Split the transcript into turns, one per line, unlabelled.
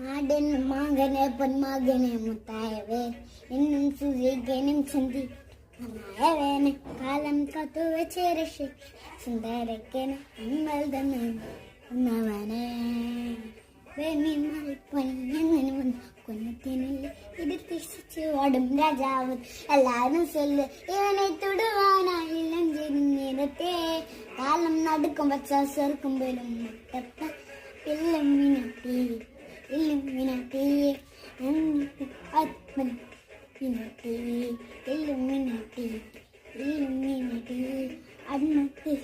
ആടൻ മകനെ പൊന്മകനെ മുത്തായവേ എന്നും സുഖനും ചന്തി വേന കാലം കത്തു വെച്ച് രക്ഷ സുന്ദരക്കന് നമ്മൾ തന്നെ ഒന്നവനെ കുന്നത്തിനില്ല ഇത് തിരിച്ചു ഓടും രാജാവ് എല്ലാവരും ചൊല്ല് ഇവനെ തൊടുവാനായില്ല നേരത്തെ കാലം നടുക്കും വച്ച ചെറുക്കുമ്പോഴും മുട്ടപ്പ ഇല്ലുമിനത്തി ഇല്ലുമിനത്തി ആത്മൻ ഇനത്തി ഇല്ലുമിനത്തി ഇല്ലുമിനത്തി അന്നത്തെ